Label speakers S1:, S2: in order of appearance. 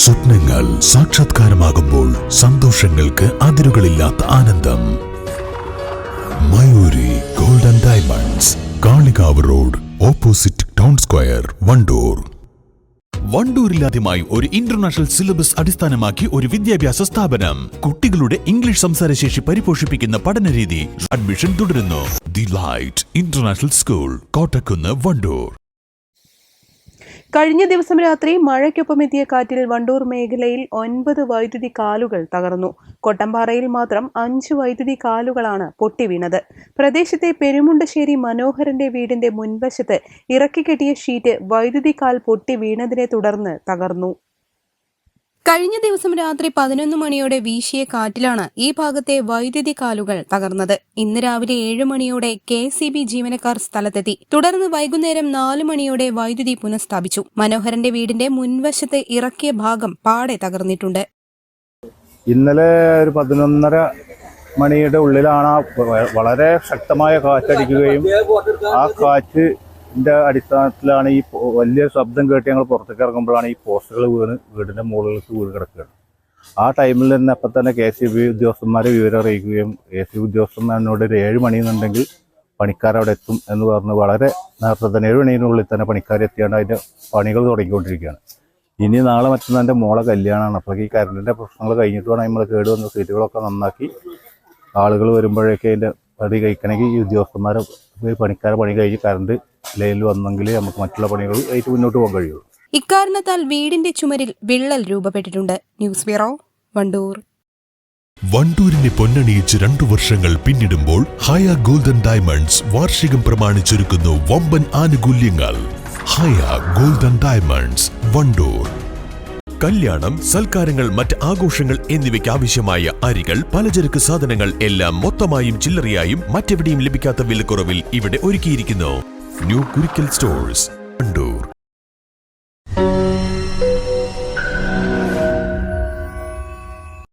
S1: സ്വപ്നങ്ങൾ സാക്ഷാത്കാരമാകുമ്പോൾ സന്തോഷങ്ങൾക്ക് അതിരുകളില്ലാത്ത ആനന്ദം. Mayoori golden diamonds, Kalikavu road, opposite town square, Wandoor. വണ്ടൂരിലാദ്യമായി ഒരു ഇന്റർനാഷണൽ സിലബസ് അടിസ്ഥാനമാക്കി ഒരു വിദ്യാഭ്യാസ സ്ഥാപനം. കുട്ടികളുടെ ഇംഗ്ലീഷ് സംസാരശേഷി പരിപോഷിപ്പിക്കുന്ന പഠനരീതി. അഡ്മിഷൻ തുടരുന്നു. The light international school, Kottakunnu, Wandoor.
S2: കഴിഞ്ഞ ദിവസം രാത്രി മഴയ്ക്കൊപ്പമെത്തിയ കാറ്റിൽ വണ്ടൂർ മേഖലയിൽ 9 വൈദ്യുതി കാലുകൾ തകർന്നു. കൊട്ടമ്പാറയിൽ മാത്രം 5 വൈദ്യുതി കാലുകളാണ് പൊട്ടിവീണത്. പ്രദേശത്തെ പെരുമുണ്ടശ്ശേരി മനോഹരന്റെ വീടിന്റെ മുൻവശത്ത് ഇറക്കിക്കെട്ടിയ ഷീറ്റ് വൈദ്യുതി കാൽ പൊട്ടി വീണതിനെ തുടർന്ന് തകർന്നു. കഴിഞ്ഞ ദിവസം രാത്രി 11 മണിയോടെ വീശിയ കാറ്റിലാണ് ഈ ഭാഗത്തെ വൈദ്യുതി കാലുകൾ തകർന്നത്. ഇന്ന് രാവിലെ 7 മണിയോടെ KSEB ജീവനക്കാർ സ്ഥലത്തെത്തി. തുടർന്ന് വൈകുന്നേരം 4 മണിയോടെ വൈദ്യുതി പുനഃസ്ഥാപിച്ചു. മനോഹരന്റെ വീടിന്റെ മുൻവശത്ത് ഇറക്കിയ ഭാഗം പാടെ തകർന്നിട്ടുണ്ട്.
S3: ഇന്നലെ ഒരു 11:30 മണിയുടെ ഉള്ളിലാണ് വളരെ ശക്തമായ കാറ്റടിക്കുകയും ആ കാറ്റിന്റെ അടിസ്ഥാനത്തിലാണ് ഈ വലിയ ശബ്ദം കേട്ട് ഞങ്ങൾ പുറത്തേക്ക് ഇറങ്ങുമ്പോഴാണ് ഈ പോസ്റ്റുകൾ വീടിന്റെ മുകളിലേക്ക് വീട് കിടക്കുകയാണ്. ആ ടൈമിൽ തന്നെ അപ്പം തന്നെ KSEB ഉദ്യോഗസ്ഥന്മാരെ വിവരം അറിയിക്കുകയും KSEB ഉദ്യോഗസ്ഥന്മാരോട് ഒരു 7 മണിയെന്നുണ്ടെങ്കിൽ പണിക്കാരവിടെ എത്തും എന്ന് പറഞ്ഞ് വളരെ നേരത്തെ തന്നെ 7 മണിയിനുള്ളിൽ തന്നെ പണിക്കാരെത്തിയാണ്ട് അതിൻ്റെ പണികൾ തുടങ്ങിക്കൊണ്ടിരിക്കുകയാണ്. ഇനി നാളെ മറ്റന്നാൻ്റെ മോളെ കല്യാണമാണ്. അപ്പോൾ ഈ കറണ്ടിൻ്റെ പ്രശ്നങ്ങൾ കഴിഞ്ഞിട്ട് വേണം നമ്മൾ കേടുവന്ന സീറ്റുകളൊക്കെ നന്നാക്കി ആളുകൾ വരുമ്പോഴേക്ക് അതിൻ്റെ പണി കഴിക്കണമെങ്കിൽ ഈ ഉദ്യോഗസ്ഥന്മാരെ പണിക്കാരെ പണി കഴിഞ്ഞ് കറണ്ട് ലൈനിൽ വന്നെങ്കിൽ നമുക്ക് മറ്റുള്ള പണികൾ ആയിട്ട് മുന്നോട്ട് പോകാൻ കഴിയുള്ളൂ.
S2: ഇക്കാരണത്താൽ വീടിന്റെ ചുമരിൽ വിള്ളൽ രൂപപ്പെട്ടിട്ടുണ്ട്. News bureau, Wandoor.
S1: വണ്ടൂരിനെ പൊന്നണിയിച്ച് 2 വർഷങ്ങൾ പിന്നിടുമ്പോൾ ഹയ ഗോൾഡൻ ഡയമണ്ട്സ് വാർഷികം പ്രമാണിച്ചൊരുക്കുന്നു വമ്പൻ ആനുകൂല്യങ്ങൾ. ഹയ ഗോൾഡൻ ഡയമണ്ട്സ്, വണ്ടൂർ. കല്യാണം, സൽക്കാരങ്ങൾ, മറ്റ് ആഘോഷങ്ങൾ എന്നിവയ്ക്ക് ആവശ്യമായ അരികൾ, പലചരക്ക് സാധനങ്ങൾ എല്ലാം മൊത്തമായും ചില്ലറയായും മറ്റെവിടെയും ലഭിക്കാത്ത വിലക്കുറവിൽ ഇവിടെ ഒരുക്കിയിരിക്കുന്നു. New Kurikkal stores, Wandoor.